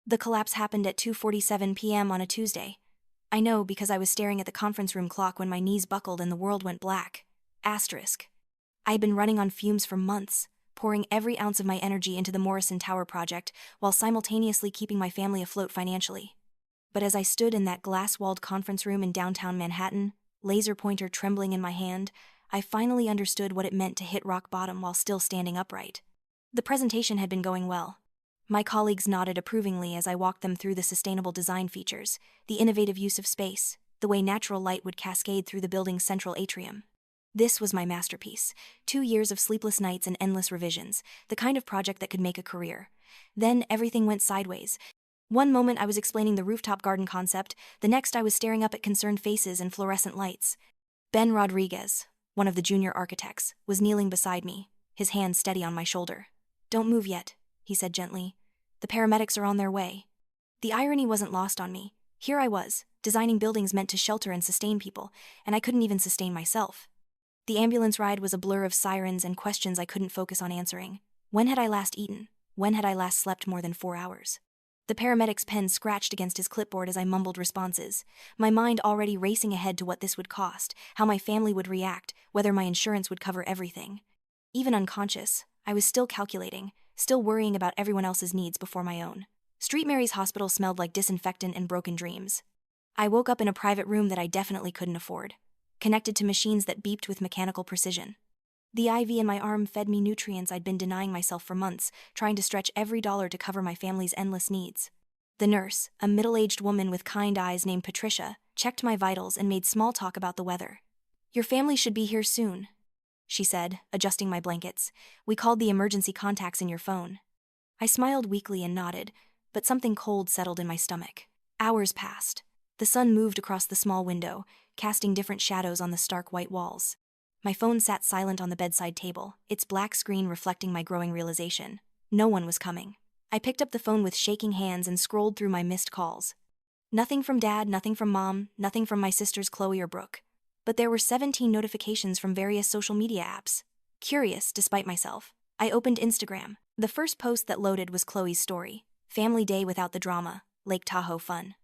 The collapse happened at 2:47 p.m. on a Tuesday. I know because I was staring at the conference room clock when my knees buckled and the world went black. Asterisk. I had been running on fumes for months, pouring every ounce of my energy into the Morrison Tower project while simultaneously keeping my family afloat financially. But as I stood in that glass-walled conference room in downtown Manhattan, laser pointer trembling in my hand, I finally understood what it meant to hit rock bottom while still standing upright. The presentation had been going well. My colleagues nodded approvingly as I walked them through the sustainable design features, the innovative use of space, the way natural light would cascade through the building's central atrium. This was my masterpiece, 2 years of sleepless nights and endless revisions, the kind of project that could make a career. Then everything went sideways. One moment I was explaining the rooftop garden concept, the next I was staring up at concerned faces and fluorescent lights. Ben Rodriguez, one of the junior architects, was kneeling beside me, his hand steady on my shoulder. "Don't move yet," he said gently. "The paramedics are on their way." The irony wasn't lost on me. Here I was, designing buildings meant to shelter and sustain people, and I couldn't even sustain myself. The ambulance ride was a blur of sirens and questions I couldn't focus on answering. When had I last eaten? When had I last slept more than 4 hours? The paramedic's pen scratched against his clipboard as I mumbled responses, my mind already racing ahead to what this would cost, how my family would react, whether my insurance would cover everything. Even unconscious, I was still calculating, still worrying about everyone else's needs before my own. Street Mary's hospital smelled like disinfectant and broken dreams. I woke up in a private room that I definitely couldn't afford, connected to machines that beeped with mechanical precision. The IV in my arm fed me nutrients I'd been denying myself for months, trying to stretch every dollar to cover my family's endless needs. The nurse, a middle-aged woman with kind eyes named Patricia, checked my vitals and made small talk about the weather. "Your family should be here soon," she said, adjusting my blankets. "We called the emergency contacts in your phone." I smiled weakly and nodded, but something cold settled in my stomach. Hours passed. The sun moved across the small window, casting different shadows on the stark white walls. My phone sat silent on the bedside table, its black screen reflecting my growing realization. No one was coming. I picked up the phone with shaking hands and scrolled through my missed calls. Nothing from Dad, nothing from Mom, nothing from my sisters Chloe or Brooke. But there were 17 notifications from various social media apps. Curious, despite myself, I opened Instagram. The first post that loaded was Chloe's story. "Family day without the drama, Lake Tahoe fun."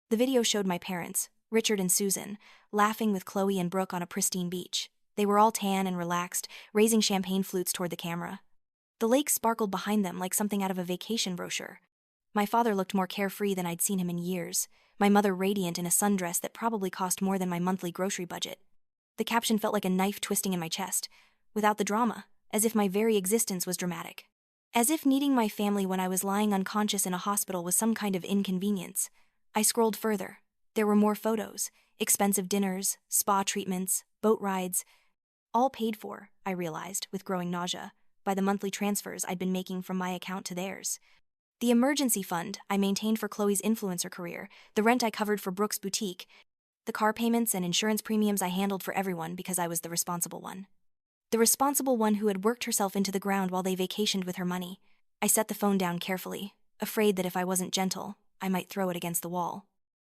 The video showed my parents, Richard and Susan, laughing with Chloe and Brooke on a pristine beach. They were all tan and relaxed, raising champagne flutes toward the camera. The lake sparkled behind them like something out of a vacation brochure. My father looked more carefree than I'd seen him in years, my mother radiant in a sundress that probably cost more than my monthly grocery budget. The caption felt like a knife twisting in my chest, without the drama, as if my very existence was dramatic. As if needing my family when I was lying unconscious in a hospital was some kind of inconvenience. I scrolled further. There were more photos, expensive dinners, spa treatments, boat rides, all paid for, I realized, with growing nausea, by the monthly transfers I'd been making from my account to theirs. The emergency fund I maintained for Chloe's influencer career, the rent I covered for Brooke's boutique, the car payments and insurance premiums I handled for everyone because I was the responsible one. The responsible one who had worked herself into the ground while they vacationed with her money. I set the phone down carefully, afraid that if I wasn't gentle, I might throw it against the wall.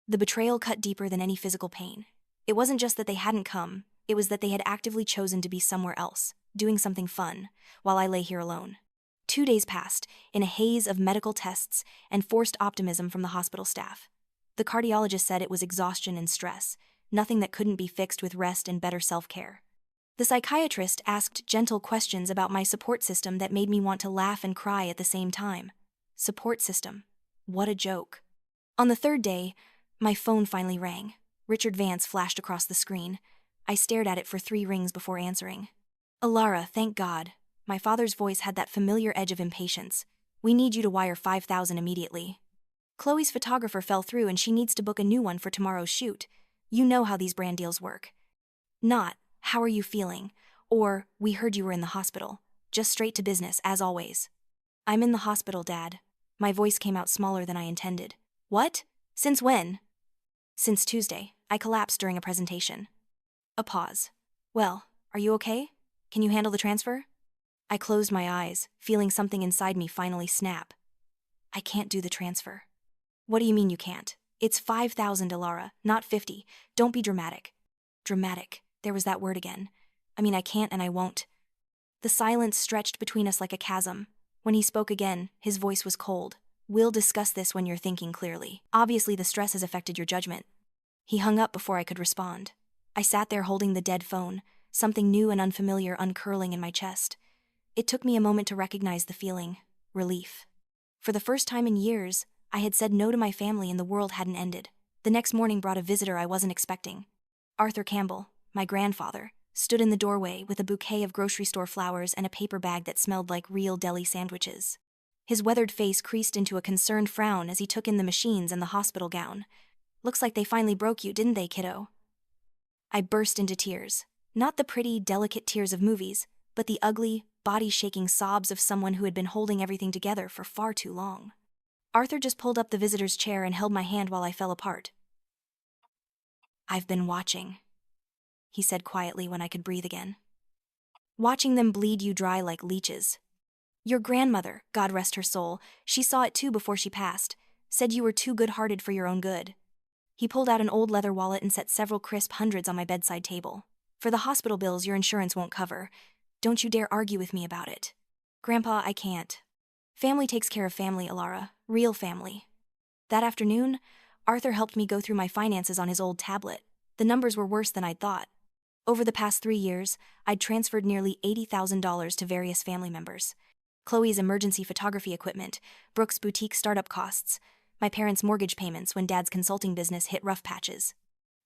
The betrayal cut deeper than any physical pain. It wasn't just that they hadn't come, it was that they had actively chosen to be somewhere else, doing something fun, while I lay here alone. 2 days passed, in a haze of medical tests and forced optimism from the hospital staff. The cardiologist said it was exhaustion and stress, nothing that couldn't be fixed with rest and better self-care. The psychiatrist asked gentle questions about my support system that made me want to laugh and cry at the same time. Support system. What a joke. On the 3rd day, my phone finally rang. Richard Vance flashed across the screen. I stared at it for 3 rings before answering. "Alara, thank God." My father's voice had that familiar edge of impatience. "We need you to wire $5,000 immediately. Chloe's photographer fell through and she needs to book a new one for tomorrow's shoot. You know how these brand deals work." Not, "How are you feeling?" or "We heard you were in the hospital." Just straight to business, as always. "I'm in the hospital, Dad." My voice came out smaller than I intended. "What? Since when?" "Since Tuesday. I collapsed during a presentation." A pause. "Well, are you okay? Can you handle the transfer?" I closed my eyes, feeling something inside me finally snap. "I can't do the transfer." "What do you mean you can't? It's 5,000, Alara, not 50. Don't be dramatic." Dramatic. There was that word again. I mean, I can't and I won't. The silence stretched between us like a chasm. When he spoke again, his voice was cold. We'll discuss this when you're thinking clearly. Obviously, the stress has affected your judgment. He hung up before I could respond. I sat there holding the dead phone, something new and unfamiliar uncurling in my chest. It took me a moment to recognize the feeling: relief. For the first time in years, I had said no to my family and the world hadn't ended. The next morning brought a visitor I wasn't expecting. Arthur Campbell, my grandfather, stood in the doorway with a bouquet of grocery store flowers and a paper bag that smelled like real deli sandwiches. His weathered face creased into a concerned frown as he took in the machines and the hospital gown. "Looks like they finally broke you, didn't they, kiddo?" I burst into tears. Not the pretty, delicate tears of movies, but the ugly, body-shaking sobs of someone who had been holding everything together for far too long. Arthur just pulled up the visitor's chair and held my hand while I fell apart. "I've been watching," he said quietly when I could breathe again. "Watching them bleed you dry like leeches. Your grandmother, God rest her soul, she saw it too before she passed, said you were too good-hearted for your own good." He pulled out an old leather wallet and set several crisp hundreds on my bedside table. "For the hospital bills your insurance won't cover. Don't you dare argue with me about it." "Grandpa, I can't. Family takes care of family, Alara. Real family." That afternoon, Arthur helped me go through my finances on his old tablet. The numbers were worse than I'd thought. Over the past 3 years, I'd transferred nearly $80,000 to various family members. Chloe's emergency photography equipment, Brooke's boutique startup costs, my parents' mortgage payments when Dad's consulting business hit rough patches.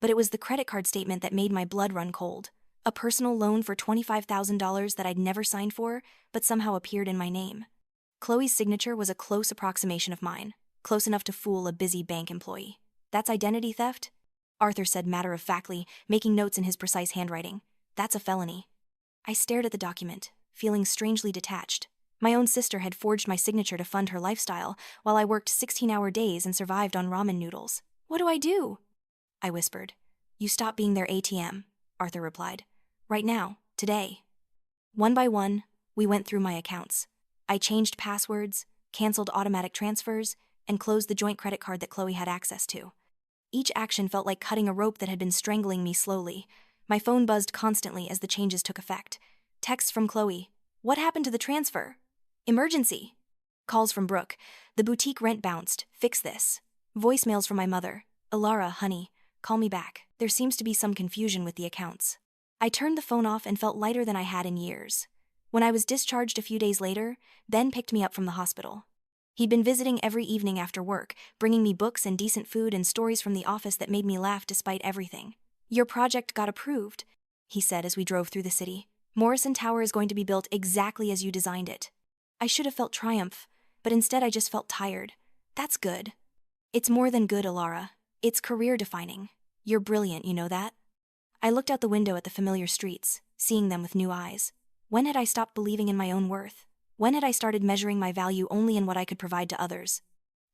But it was the credit card statement that made my blood run cold. A personal loan for $25,000 that I'd never signed for, but somehow appeared in my name. Chloe's signature was a close approximation of mine, close enough to fool a busy bank employee. "That's identity theft?" Arthur said matter-of-factly, making notes in his precise handwriting. "That's a felony." I stared at the document, feeling strangely detached. My own sister had forged my signature to fund her lifestyle, while I worked 16-hour days and survived on ramen noodles. "What do I do?" I whispered. "You stop being their ATM," Arthur replied. "Right now, today." One by one, we went through my accounts. I changed passwords, canceled automatic transfers, and closed the joint credit card that Chloe had access to. Each action felt like cutting a rope that had been strangling me slowly. My phone buzzed constantly as the changes took effect. Texts from Chloe: "What happened to the transfer?" "Emergency." Calls from Brooke: "The boutique rent bounced, fix this." Voicemails from my mother: "Alara, honey, call me back. There seems to be some confusion with the accounts." I turned the phone off and felt lighter than I had in years. When I was discharged a few days later, Ben picked me up from the hospital. He'd been visiting every evening after work, bringing me books and decent food and stories from the office that made me laugh despite everything. "Your project got approved," he said as we drove through the city. "Morrison Tower is going to be built exactly as you designed it." I should have felt triumph, but instead I just felt tired. "That's good." "It's more than good, Alara. It's career-defining. You're brilliant, you know that?" I looked out the window at the familiar streets, seeing them with new eyes. When had I stopped believing in my own worth? When had I started measuring my value only in what I could provide to others?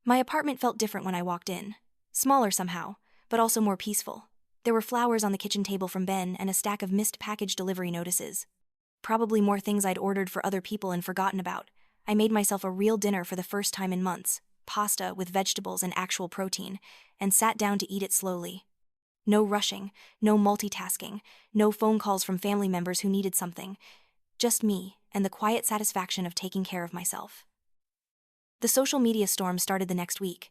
My apartment felt different when I walked in. Smaller somehow, but also more peaceful. There were flowers on the kitchen table from Ben and a stack of missed package delivery notices. Probably more things I'd ordered for other people and forgotten about. I made myself a real dinner for the first time in months, pasta with vegetables and actual protein, and sat down to eat it slowly. No rushing, no multitasking, no phone calls from family members who needed something. Just me and the quiet satisfaction of taking care of myself. The social media storm started the next week.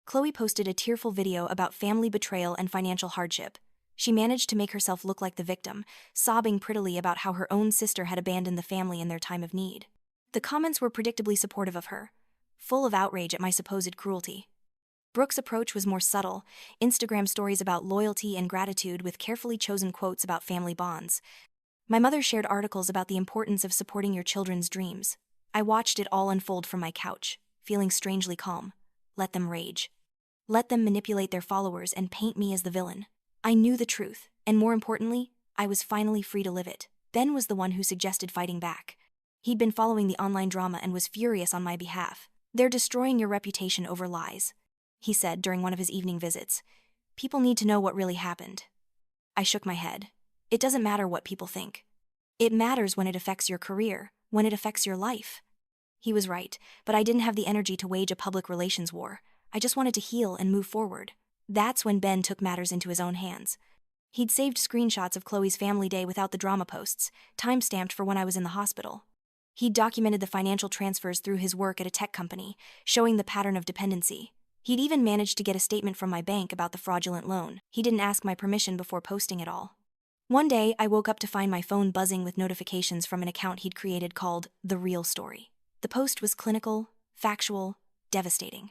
Chloe posted a tearful video about family betrayal and financial hardship. She managed to make herself look like the victim, sobbing prettily about how her own sister had abandoned the family in their time of need. The comments were predictably supportive of her, full of outrage at my supposed cruelty. Brooke's approach was more subtle, Instagram stories about loyalty and gratitude with carefully chosen quotes about family bonds. My mother shared articles about the importance of supporting your children's dreams. I watched it all unfold from my couch, feeling strangely calm. Let them rage. Let them manipulate their followers and paint me as the villain. I knew the truth, and more importantly, I was finally free to live it. Ben was the one who suggested fighting back. He'd been following the online drama and was furious on my behalf. "They're destroying your reputation over lies," he said during one of his evening visits. "People need to know what really happened." I shook my head. It doesn't matter what people think. It matters when it affects your career, when it affects your life. He was right, but I didn't have the energy to wage a public relations war. I just wanted to heal and move forward. That's when Ben took matters into his own hands. He'd saved screenshots of Chloe's family day without the drama posts, time-stamped for when I was in the hospital. He'd documented the financial transfers through his work at a tech company, showing the pattern of dependency. He'd even managed to get a statement from my bank about the fraudulent loan. He didn't ask my permission before posting it all. One day, I woke up to find my phone buzzing with notifications from an account he'd created called The Real Story. The post was clinical, factual, devastating.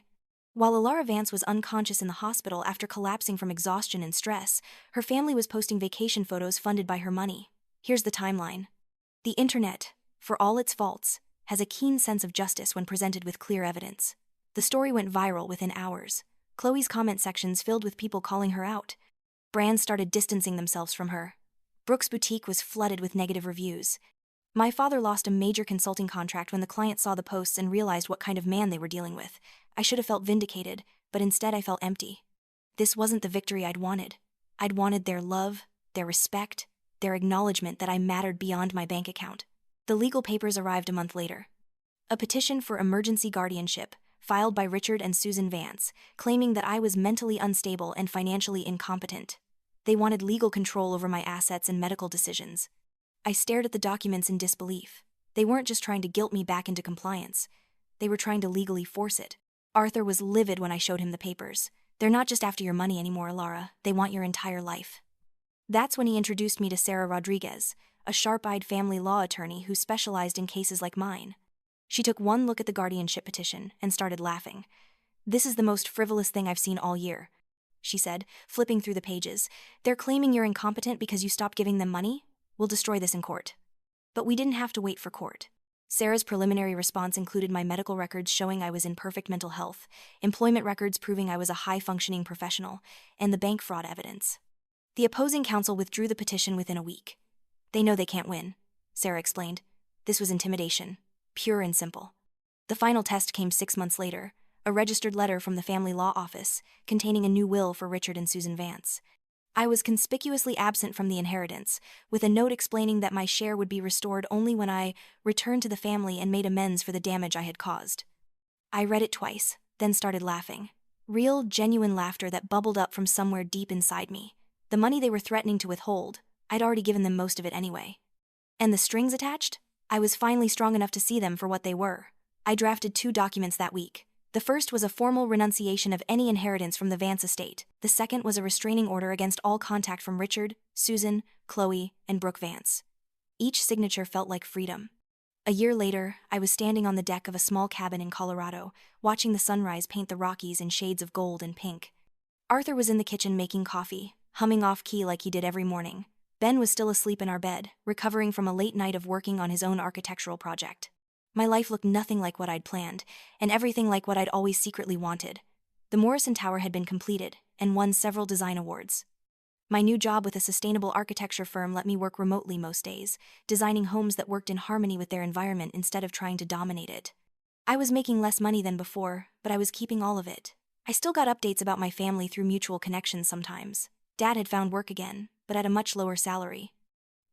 While Alara Vance was unconscious in the hospital after collapsing from exhaustion and stress, her family was posting vacation photos funded by her money. Here's the timeline. The internet, for all its faults, has a keen sense of justice when presented with clear evidence. The story went viral within hours. Chloe's comment sections filled with people calling her out. Brands started distancing themselves from her. Brooke's boutique was flooded with negative reviews. My father lost a major consulting contract when the client saw the posts and realized what kind of man they were dealing with. I should have felt vindicated, but instead I felt empty. This wasn't the victory I'd wanted. I'd wanted their love, their respect, their acknowledgement that I mattered beyond my bank account. The legal papers arrived a month later. A petition for emergency guardianship, filed by Richard and Susan Vance, claiming that I was mentally unstable and financially incompetent. They wanted legal control over my assets and medical decisions. I stared at the documents in disbelief. They weren't just trying to guilt me back into compliance. They were trying to legally force it. Arthur was livid when I showed him the papers. They're not just after your money anymore, Alara. They want your entire life. That's when he introduced me to Sarah Rodriguez, a sharp-eyed family law attorney who specialized in cases like mine. She took one look at the guardianship petition and started laughing. "This is the most frivolous thing I've seen all year," she said, flipping through the pages. "They're claiming you're incompetent because you stopped giving them money? We'll destroy this in court." But we didn't have to wait for court. Sarah's preliminary response included my medical records showing I was in perfect mental health, employment records proving I was a high-functioning professional, and the bank fraud evidence. The opposing counsel withdrew the petition within a week. "They know they can't win," Sarah explained. "This was intimidation, pure and simple." The final test came 6 months later, a registered letter from the family law office containing a new will for Richard and Susan Vance. I was conspicuously absent from the inheritance, with a note explaining that my share would be restored only when I returned to the family and made amends for the damage I had caused. I read it twice, then started laughing. Real, genuine laughter that bubbled up from somewhere deep inside me. The money they were threatening to withhold, I'd already given them most of it anyway. And the strings attached? I was finally strong enough to see them for what they were. I drafted 2 documents that week. The first was a formal renunciation of any inheritance from the Vance estate. The second was a restraining order against all contact from Richard, Susan, Chloe, and Brooke Vance. Each signature felt like freedom. A year later, I was standing on the deck of a small cabin in Colorado, watching the sunrise paint the Rockies in shades of gold and pink. Arthur was in the kitchen making coffee, humming off-key like he did every morning. Ben was still asleep in our bed, recovering from a late night of working on his own architectural project. My life looked nothing like what I'd planned, and everything like what I'd always secretly wanted. The Morrison Tower had been completed, and won several design awards. My new job with a sustainable architecture firm let me work remotely most days, designing homes that worked in harmony with their environment instead of trying to dominate it. I was making less money than before, but I was keeping all of it. I still got updates about my family through mutual connections sometimes. Dad had found work again, but at a much lower salary.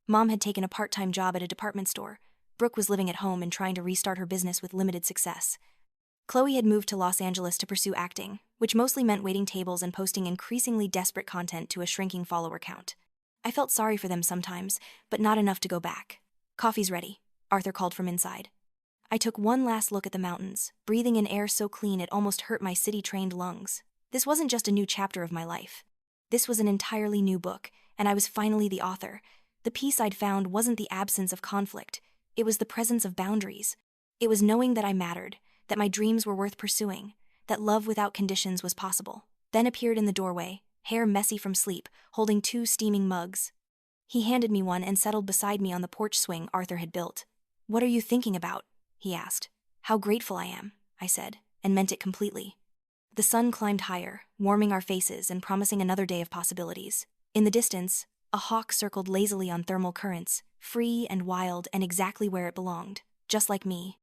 Mom had taken a part-time job at a department store. Brooke was living at home and trying to restart her business with limited success. Chloe had moved to Los Angeles to pursue acting, which mostly meant waiting tables and posting increasingly desperate content to a shrinking follower count. I felt sorry for them sometimes, but not enough to go back. "Coffee's ready," Arthur called from inside. I took one last look at the mountains, breathing in air so clean it almost hurt my city-trained lungs. This wasn't just a new chapter of my life. This was an entirely new book, and I was finally the author. The peace I'd found wasn't the absence of conflict. It was the presence of boundaries. It was knowing that I mattered, that my dreams were worth pursuing, that love without conditions was possible. Ben appeared in the doorway, hair messy from sleep, holding 2 steaming mugs. He handed me one and settled beside me on the porch swing Arthur had built. "What are you thinking about?" he asked. "How grateful I am," I said, and meant it completely. The sun climbed higher, warming our faces and promising another day of possibilities. In the distance, a hawk circled lazily on thermal currents, free and wild and exactly where it belonged, just like me.